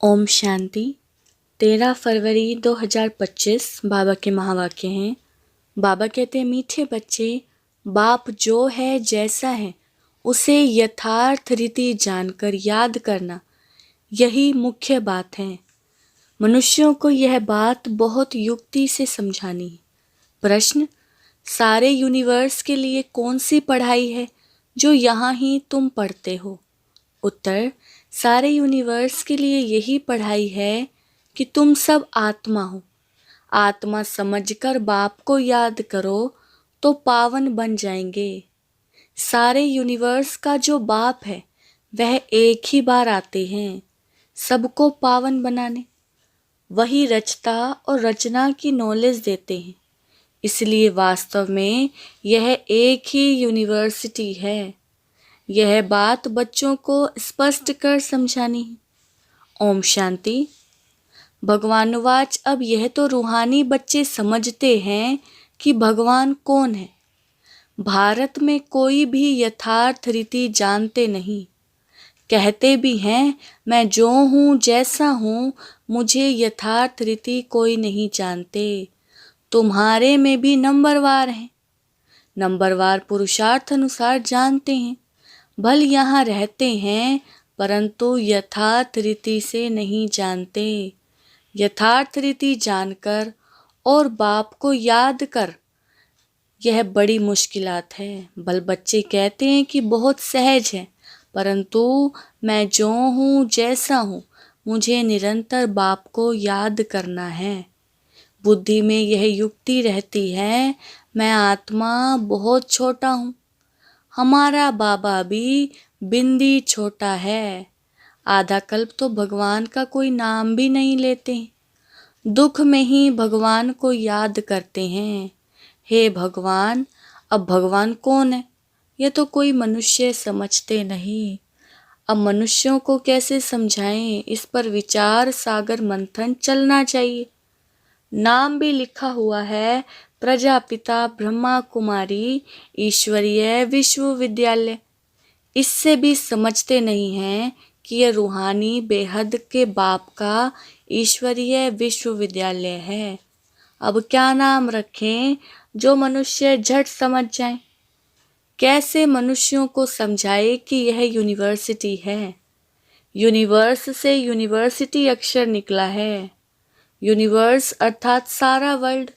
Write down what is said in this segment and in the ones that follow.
ओम शांति। 13 फरवरी 2025 बाबा के महावाक्य हैं। बाबा कहते हैं, मीठे बच्चे, बाप जो है जैसा है उसे यथार्थ रीति जानकर याद करना, यही मुख्य बात है। मनुष्यों को यह बात बहुत युक्ति से समझानी है। प्रश्न: सारे यूनिवर्स के लिए कौन सी पढ़ाई है जो यहाँ ही तुम पढ़ते हो? उत्तर: सारे यूनिवर्स के लिए यही पढ़ाई है कि तुम सब आत्मा हो। आत्मा समझकर बाप को याद करो तो पावन बन जाएंगे। सारे यूनिवर्स का जो बाप है वह एक ही बार आते हैं सबको पावन बनाने। वही रचता और रचना की नॉलेज देते हैं। इसलिए वास्तव में यह एक ही यूनिवर्सिटी है। यह बात बच्चों को स्पष्ट कर समझानी है। ओम शांति। भगवानुवाच: अब यह तो रूहानी बच्चे समझते हैं कि भगवान कौन है। भारत में कोई भी यथार्थ रीति जानते नहीं। कहते भी हैं, मैं जो हूँ जैसा हूँ, मुझे यथार्थ रीति कोई नहीं जानते। तुम्हारे में भी नंबरवार हैं। नंबरवार पुरुषार्थ अनुसार जानते हैं। भल यहाँ रहते हैं परंतु यथार्थ रीति से नहीं जानते। यथार्थ रीति जानकर और बाप को याद कर, यह बड़ी मुश्किलात है। भल बच्चे कहते हैं कि बहुत सहज है, परंतु मैं जो हूँ जैसा हूँ, मुझे निरंतर बाप को याद करना है। बुद्धि में यह युक्ति रहती है, मैं आत्मा बहुत छोटा हूँ। हमारा बाबा भी बिंदी छोटा है। आधा कल्प तो भगवान का कोई नाम भी नहीं लेते। दुख में ही भगवान को याद करते हैं। हे भगवान, अब भगवान कौन है यह तो कोई मनुष्य समझते नहीं। अब मनुष्यों को कैसे समझाएं, इस पर विचार सागर मंथन चलना चाहिए। नाम भी लिखा हुआ है, प्रजापिता ब्रह्मा कुमारी ईश्वरीय विश्वविद्यालय। इससे भी समझते नहीं हैं कि यह रूहानी बेहद के बाप का ईश्वरीय विश्वविद्यालय है। अब क्या नाम रखें जो मनुष्य झट समझ जाएं? कैसे मनुष्यों को समझाए कि यह यूनिवर्सिटी है? यूनिवर्स से यूनिवर्सिटी अक्षर निकला है। यूनिवर्स अर्थात सारा वर्ल्ड,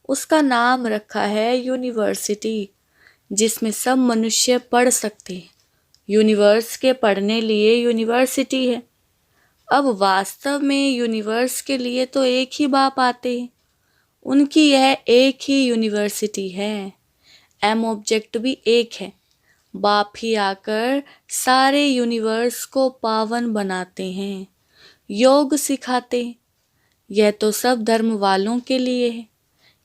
उसका नाम रखा है यूनिवर्सिटी, जिसमें सब मनुष्य पढ़ सकते हैं। यूनिवर्स के पढ़ने लिए यूनिवर्सिटी है। अब वास्तव में यूनिवर्स के लिए तो एक ही बाप आते हैं, उनकी यह एक ही यूनिवर्सिटी है। एम ऑब्जेक्ट भी एक है। बाप ही आकर सारे यूनिवर्स को पावन बनाते हैं, योग सिखाते हैं। यह तो सब धर्म वालों के लिए है।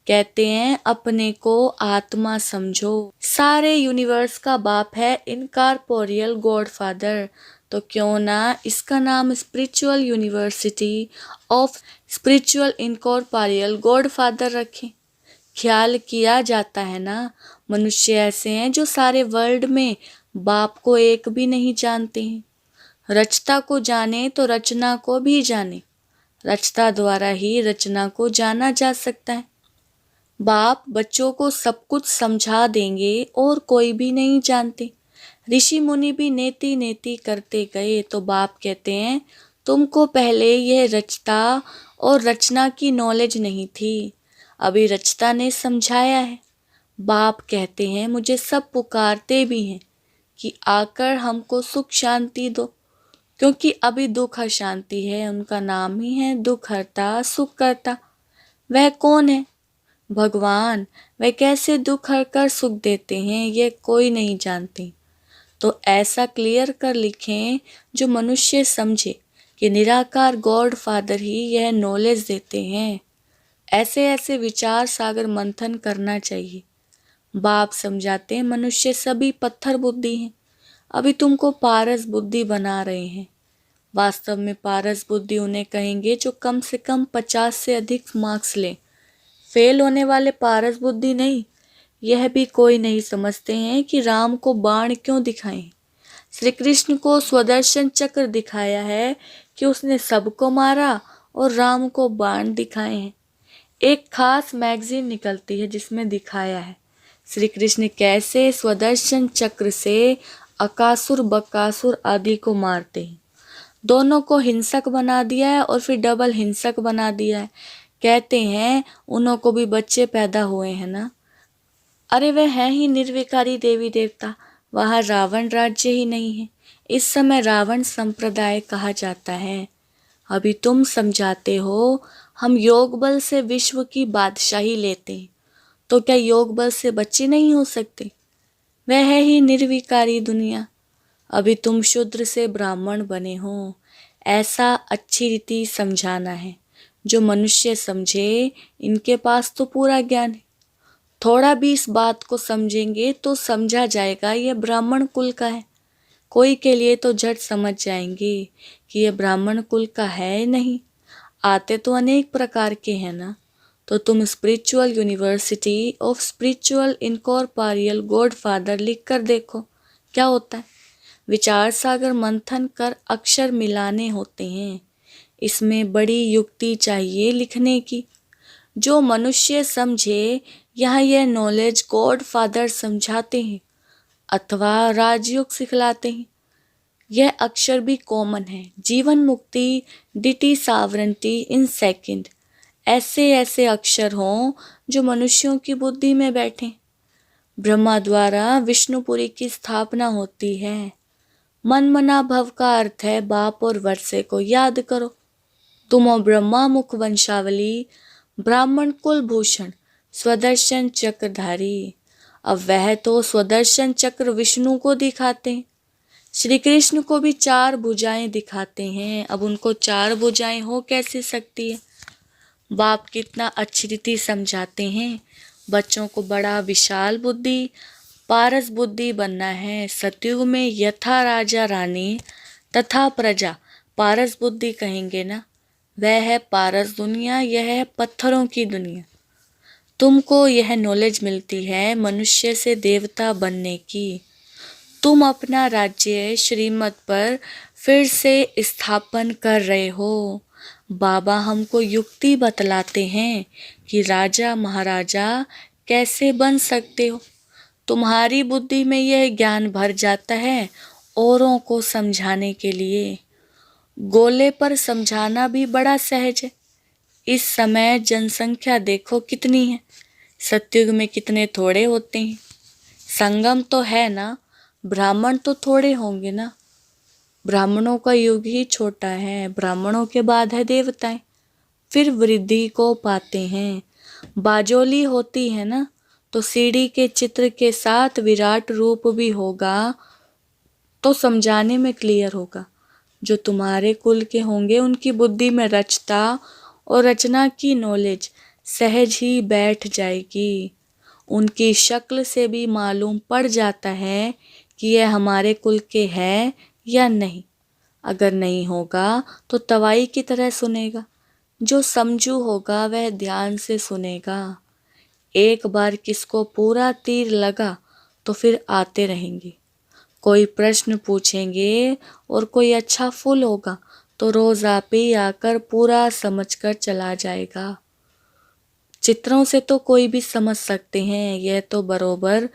कहते हैं, अपने को आत्मा समझो। सारे यूनिवर्स का बाप है इनकॉर्पोरियल गॉड फादर, तो क्यों ना इसका नाम spiritual university of spiritual incorporeal God father रखें। ख्याल किया जाता है ना, मनुष्य ऐसे हैं जो सारे वर्ल्ड में बाप को एक भी नहीं जानते हैं। रचता को जाने तो रचना को भी जाने। रचता द्वारा ही रचना को जाना जा सकता है। बाप बच्चों को सब कुछ समझा देंगे और कोई भी नहीं जानते। ऋषि मुनि भी नेति नेति करते गए तो बाप कहते हैं, तुमको पहले यह रचता और रचना की नॉलेज नहीं थी, अभी रचता ने समझाया है। बाप कहते हैं, मुझे सब पुकारते भी हैं कि आकर हमको सुख शांति दो, क्योंकि अभी दुख अशांति है। उनका नाम ही है दुख हरता सुख करता। वह कौन है? भगवान। वह कैसे दुख हरकर सुख देते हैं ये कोई नहीं जानते। तो ऐसा क्लियर कर लिखें जो मनुष्य समझे कि निराकार गॉड फादर ही यह नॉलेज देते हैं। ऐसे ऐसे विचार सागर मंथन करना चाहिए। बाप समझाते हैं, मनुष्य सभी पत्थर बुद्धि हैं, अभी तुमको पारस बुद्धि बना रहे हैं। वास्तव में पारस बुद्धि उन्हें कहेंगे जो कम से कम 50 से अधिक मार्क्स लें। फेल होने वाले पारस बुद्धि नहीं। यह भी कोई नहीं समझते हैं कि राम को बाण क्यों दिखाएं। श्री कृष्ण को स्वदर्शन चक्र दिखाया है कि उसने सबको मारा और राम को बाण दिखाए हैं। एक खास मैगजीन निकलती है जिसमें दिखाया है श्री कृष्ण कैसे स्वदर्शन चक्र से अकासुर बकासुर आदि को मारते हैं। दोनों को हिंसक बना दिया है और फिर डबल हिंसक बना दिया है। कहते हैं उन्हों को भी बच्चे पैदा हुए हैं ना। अरे वे हैं ही निर्विकारी देवी देवता, वहाँ रावण राज्य ही नहीं है। इस समय रावण संप्रदाय कहा जाता है। अभी तुम समझाते हो हम योग बल से विश्व की बादशाही लेते हैं, तो क्या योग बल से बच्चे नहीं हो सकते? वह है ही निर्विकारी दुनिया। अभी तुम शूद्र से ब्राह्मण बने हो, ऐसा अच्छी रीति समझाना है जो मनुष्य समझे। इनके पास तो पूरा ज्ञान है, थोड़ा भी इस बात को समझेंगे तो समझा जाएगा यह ब्राह्मण कुल का है। कोई के लिए तो झट समझ जाएंगे कि यह ब्राह्मण कुल का है नहीं। आते तो अनेक प्रकार के हैं ना। तो तुम spiritual university of spiritual incorporeal God father लिख कर देखो क्या होता है। विचार सागर मंथन कर अक्षर मिलाने होते हैं। इसमें बड़ी युक्ति चाहिए लिखने की, जो मनुष्य समझे। यहाँ यह नॉलेज गॉड फादर समझाते हैं अथवा राजयोग सिखलाते हैं। यह अक्षर भी कॉमन है। जीवन मुक्ति, डिटी सावरंटी इन सेकंड, ऐसे ऐसे अक्षर हों जो मनुष्यों की बुद्धि में बैठे। ब्रह्मा द्वारा विष्णुपुरी की स्थापना होती है। मन मना भव का अर्थ है बाप और वर्षे को याद करो। तुम ब्रह्मा मुख वंशावली, ब्राह्मण कुल भूषण, स्वदर्शन चक्रधारी। अब वह तो स्वदर्शन चक्र विष्णु को दिखाते हैं, श्री कृष्ण को भी 4 भुजाएं दिखाते हैं। अब उनको 4 भुजाएं हो कैसे सकती है? बाप कितना अच्छी रीति समझाते हैं। बच्चों को बड़ा विशाल बुद्धि, पारस बुद्धि बनना है। सतयुग में यथा राजा रानी तथा प्रजा, पारस बुद्धि कहेंगे ना। वह है पारस दुनिया, यह है पत्थरों की दुनिया। तुमको यह नॉलेज मिलती है मनुष्य से देवता बनने की। तुम अपना राज्य श्रीमत पर फिर से स्थापन कर रहे हो। बाबा हमको युक्ति बतलाते हैं कि राजा महाराजा कैसे बन सकते हो। तुम्हारी बुद्धि में यह ज्ञान भर जाता है औरों को समझाने के लिए। गोले पर समझाना भी बड़ा सहज है। इस समय जनसंख्या देखो कितनी है, सतयुग में कितने थोड़े होते हैं। संगम तो है ना, ब्राह्मण तो थोड़े होंगे ना। ब्राह्मणों का युग ही छोटा है, ब्राह्मणों के बाद है देवताएं, फिर वृद्धि को पाते हैं। बाजोली होती है ना, तो सीढ़ी के चित्र के साथ विराट रूप भी होगा, तो समझाने में क्लियर होगा। जो तुम्हारे कुल के होंगे उनकी बुद्धि में रचता और रचना की नॉलेज सहज ही बैठ जाएगी। उनकी शक्ल से भी मालूम पड़ जाता है कि यह हमारे कुल के है या नहीं। अगर नहीं होगा तो तवाई की तरह सुनेगा। जो समझू होगा वह ध्यान से सुनेगा। एक बार किसको पूरा तीर लगा तो फिर आते रहेंगे। कोई प्रश्न पूछेंगे और कोई अच्छा फूल होगा तो रोज आप ही आकर पूरा समझकर चला जाएगा। चित्रों से तो कोई भी समझ सकते हैं, यह तो बरोबर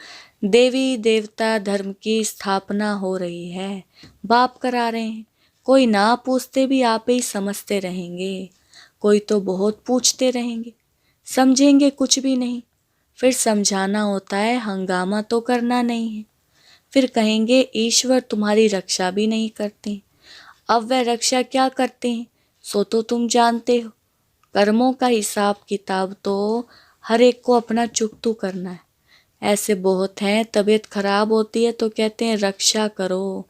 देवी देवता धर्म की स्थापना हो रही है। बाप करा रहे हैं। कोई ना पूछते भी आप ही समझते रहेंगे, कोई तो बहुत पूछते रहेंगे, समझेंगे कुछ भी नहीं। फिर समझाना होता है, हंगामा तो करना नहीं है। फिर कहेंगे ईश्वर तुम्हारी रक्षा भी नहीं करते। अब वह रक्षा क्या करते हैं सो तो तुम जानते हो। कर्मों का हिसाब किताब तो हर एक को अपना चुकतू करना है। ऐसे बहुत हैं, तबीयत खराब होती है तो कहते हैं रक्षा करो।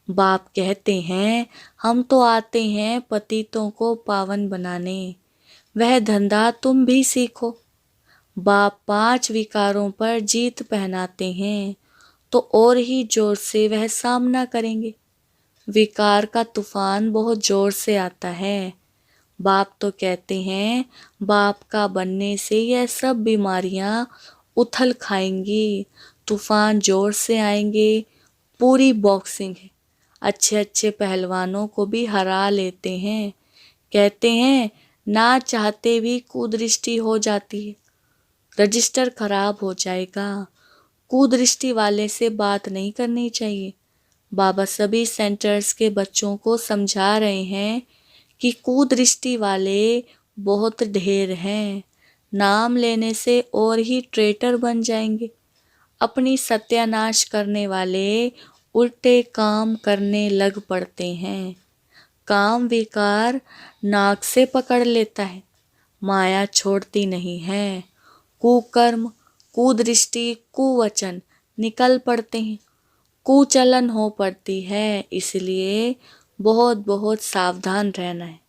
बाप कहते हैं हम तो आते हैं पतितों को पावन बनाने, वह धंधा तुम भी सीखो। बाप 5 विकारों पर जीत पहनाते हैं तो और ही जोर से वह सामना करेंगे। विकार का तूफान बहुत जोर से आता है। बाप तो कहते हैं बाप का बनने से यह सब बीमारियां उथल खाएंगी, तूफान जोर से आएंगे। पूरी बॉक्सिंग है, अच्छे अच्छे पहलवानों को भी हरा लेते हैं। कहते हैं ना चाहते भी कुदृष्टि हो जाती है, रजिस्टर खराब हो जाएगा। कुदृष्टि वाले से बात नहीं करनी चाहिए। बाबा सभी सेंटर्स के बच्चों को समझा रहे हैं कि कुदृष्टि वाले बहुत ढेर हैं। नाम लेने से और ही ट्रेटर बन जाएंगे। अपनी सत्यानाश करने वाले उल्टे काम करने लग पड़ते हैं। काम विकार नाक से पकड़ लेता है, माया छोड़ती नहीं है। कुकर्म, कुदृष्टि, कुवचन निकल पड़ते हैं, कुचलन हो पड़ती है। इसलिए बहुत बहुत सावधान रहना है।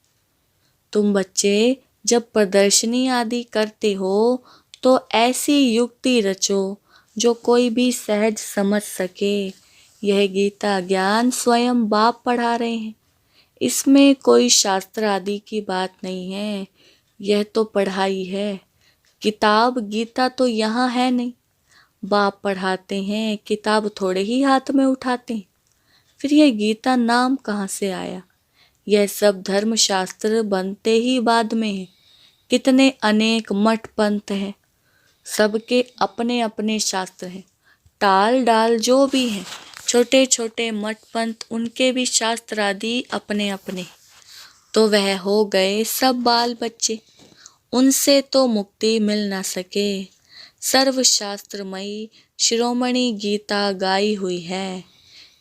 तुम बच्चे जब प्रदर्शनी आदि करते हो तो ऐसी युक्ति रचो जो कोई भी सहज समझ सके। यह गीता ज्ञान स्वयं बाप पढ़ा रहे हैं। इसमें कोई शास्त्र आदि की बात नहीं है, यह तो पढ़ाई है। किताब गीता तो यहाँ है नहीं। बाप पढ़ाते हैं, किताब थोड़े ही हाथ में उठाते हैं। फिर यह गीता नाम कहाँ से आया? यह सब धर्मशास्त्र बनते ही बाद में है। कितने अनेक मठ पंथ हैं, सबके अपने अपने शास्त्र हैं। टाल डाल जो भी हैं, छोटे छोटे मठ पंथ, उनके भी शास्त्र आदि अपने अपने। तो वह हो गए सब बाल बच्चे, उनसे तो मुक्ति मिल ना सके। सर्वशास्त्रमयी शिरोमणि गीता गाई हुई है।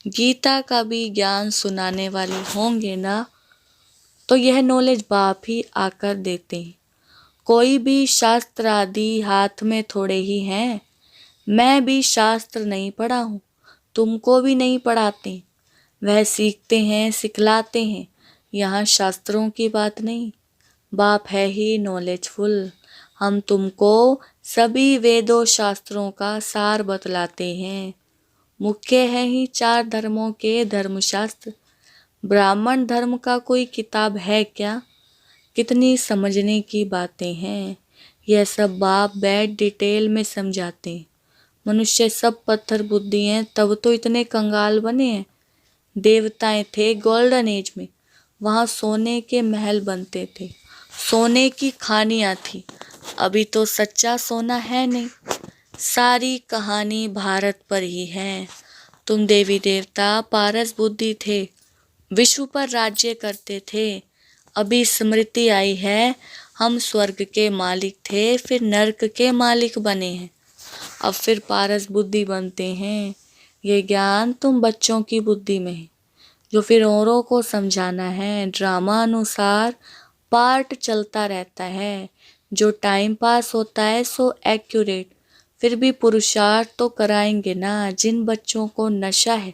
गीता का भी ज्ञान सुनाने वाले होंगे ना, तो यह नॉलेज बाप ही आकर देते हैं। कोई भी शास्त्र आदि हाथ में थोड़े ही हैं। मैं भी शास्त्र नहीं पढ़ा हूँ, तुमको भी नहीं पढ़ाते। वह सीखते हैं, सिखलाते हैं। यहाँ शास्त्रों की बात नहीं, बाप है ही नॉलेजफुल। हम तुमको सभी वेदों शास्त्रों का सार बतलाते हैं। मुख्य है ही 4 धर्मों के धर्मशास्त्र। ब्राह्मण धर्म का कोई किताब है क्या? कितनी समझने की बातें हैं। यह सब बाप बैठ डिटेल में समझाते हैं। मनुष्य सब पत्थर बुद्धि हैं, तब तो इतने कंगाल बने हैं। देवताएं थे गोल्डन एज में, वहाँ सोने के महल बनते थे, सोने की खानियाँ थी। अभी तो सच्चा सोना है नहीं। सारी कहानी भारत पर ही है। तुम देवी देवता पारस बुद्धि थे, विश्व पर राज्य करते थे। अभी स्मृति आई है, हम स्वर्ग के मालिक थे, फिर नरक के मालिक बने हैं, अब फिर पारस बुद्धि बनते हैं। ये ज्ञान तुम बच्चों की बुद्धि में है, जो फिर औरों को समझाना है। ड्रामा अनुसार पार्ट चलता रहता है। जो टाइम पास होता है सो एक्यूरेट। फिर भी पुरुषार्थ तो कराएंगे ना। जिन बच्चों को नशा है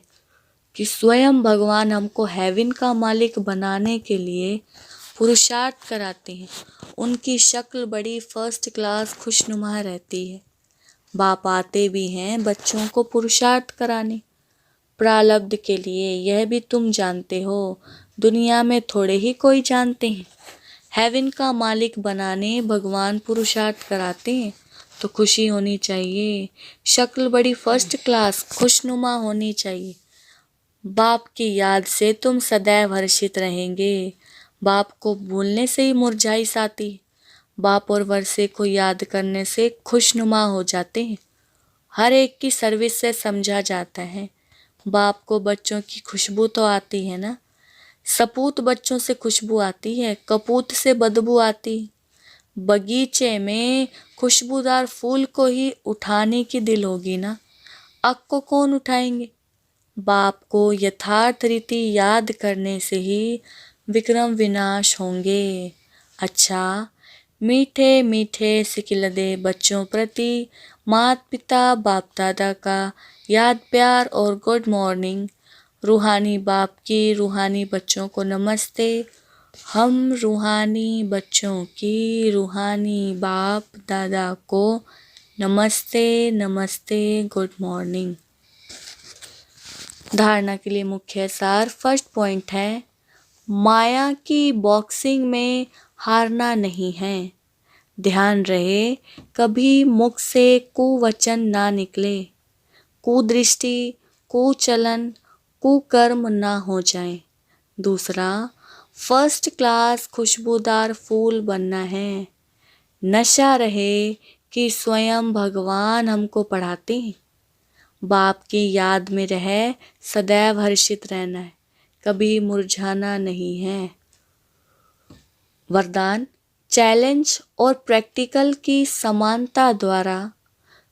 कि स्वयं भगवान हमको हेवन का मालिक बनाने के लिए पुरुषार्थ कराते हैं, उनकी शक्ल बड़ी फर्स्ट क्लास खुशनुमा रहती है। बाप आते भी हैं बच्चों को पुरुषार्थ कराने, प्रारब्ध के लिए। यह भी तुम जानते हो, दुनिया में थोड़े ही कोई जानते हैं। हेवन का मालिक बनाने भगवान पुरुषार्थ कराते हैं, तो खुशी होनी चाहिए। शक्ल बड़ी फर्स्ट क्लास खुशनुमा होनी चाहिए। बाप की याद से तुम सदैव हर्षित रहेंगे। बाप को भूलने से ही मुरझाई आती है। बाप और वर्षे को याद करने से खुशनुमा हो जाते हैं। हर एक की सर्विस से समझा जाता है। बाप को बच्चों की खुशबू तो आती है ना। सपूत बच्चों से खुशबू आती है, कपूत से बदबू आती है। बगीचे में खुशबूदार फूल को ही उठाने की दिल होगी ना, अक को कौन उठाएंगे? बाप को यथार्थ रीति याद करने से ही विक्रम विनाश होंगे। अच्छा, मीठे मीठे सिकिलदे बच्चों प्रति माता पिता बाप दादा का याद प्यार और गुड मॉर्निंग। रूहानी बाप की रूहानी बच्चों को नमस्ते। हम रूहानी बच्चों की रूहानी बाप दादा को नमस्ते नमस्ते, गुड मॉर्निंग। धारणा के लिए मुख्य सार। फर्स्ट पॉइंट है, माया की बॉक्सिंग में हारना नहीं है। ध्यान रहे कभी मुख से कुवचन ना निकले। कुदृष्टि, कुचलन, कुकर्म ना हो जाए। दूसरा, फर्स्ट क्लास खुशबूदार फूल बनना है। नशा रहे कि स्वयं भगवान हमको पढ़ाते हैं। बाप की याद में रह सदैव हर्षित रहना है, कभी मुरझाना नहीं है। वरदान, चैलेंज और प्रैक्टिकल की समानता द्वारा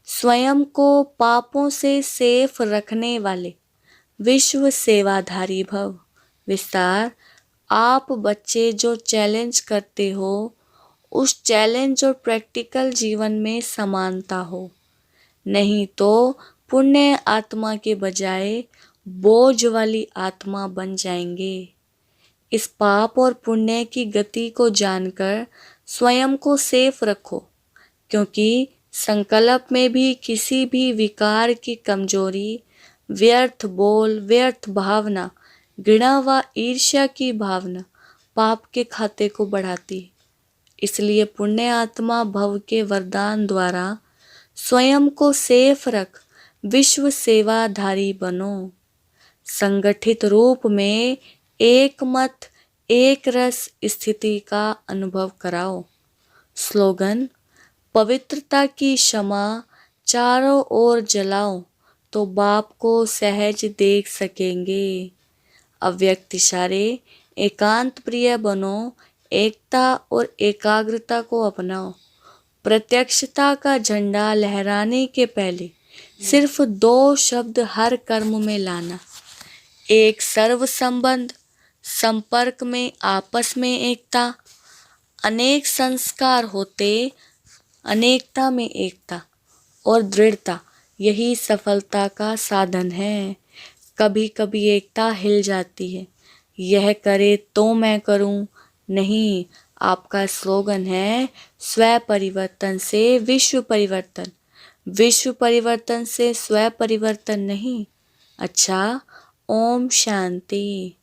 स्वयं को पापों से सेफ रखने वाले विश्व सेवाधारी भव। विस्तार, आप बच्चे जो चैलेंज करते हो उस चैलेंज और प्रैक्टिकल जीवन में समानता हो, नहीं तो पुण्य आत्मा के बजाय बोझ वाली आत्मा बन जाएंगे। इस पाप और पुण्य की गति को जानकर स्वयं को सेफ रखो, क्योंकि संकल्प में भी किसी भी विकार की कमजोरी, व्यर्थ बोल, व्यर्थ भावना, घृणा व ईर्ष्या की भावना पाप के खाते को बढ़ाती है। इसलिए पुण्य आत्मा भव के वरदान द्वारा स्वयं को सेफ रख विश्व सेवाधारी बनो। संगठित रूप में एक मत एक रस स्थिति का अनुभव कराओ। स्लोगन, पवित्रता की क्षमा चारों ओर जलाओ तो बाप को सहज देख सकेंगे। अव्यक्त इशारे, एकांत प्रिय बनो, एकता और एकाग्रता को अपनाओ। प्रत्यक्षता का झंडा लहराने के पहले सिर्फ 2 शब्द हर कर्म में लाना। एक, सर्व संबंध, संपर्क में आपस में एकता। अनेक संस्कार होते अनेकता में एकता और दृढ़ता, यही सफलता का साधन है। कभी कभी एकता हिल जाती है, यह करे तो मैं करूं नहीं। आपका स्लोगन है, स्व परिवर्तन से विश्व परिवर्तन, विश्व परिवर्तन से स्व परिवर्तन नहीं। अच्छा, ओम शांति।